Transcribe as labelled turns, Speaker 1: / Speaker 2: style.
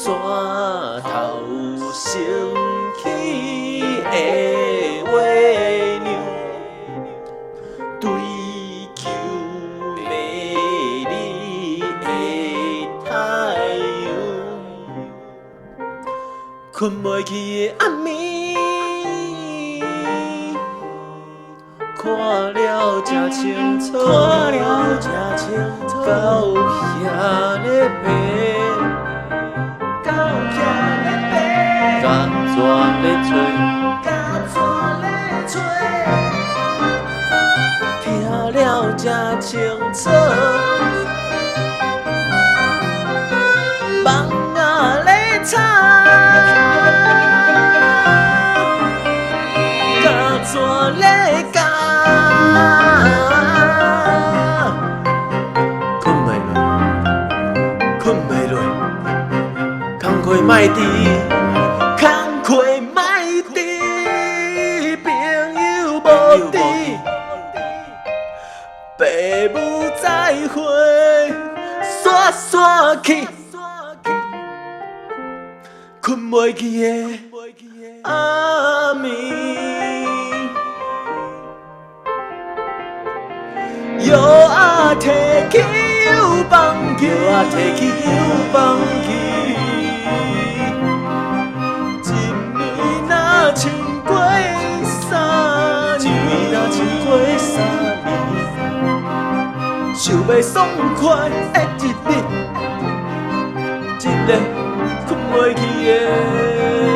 Speaker 1: 山头升起的月娘，追求明日的太陽，睏袂去的暗暝，看了正清楚，狗蟻咧爬，ka-tsua咧揣，聽了正清楚，蠓仔咧吵，ka-tsua咧教。莫伫，空隙莫伫，朋友无伫，爸母再会，煞煞去，睏袂去的暗暝，摇啊提起又放弃，穿过3年，想要爽快的日子，一个睏袂去的。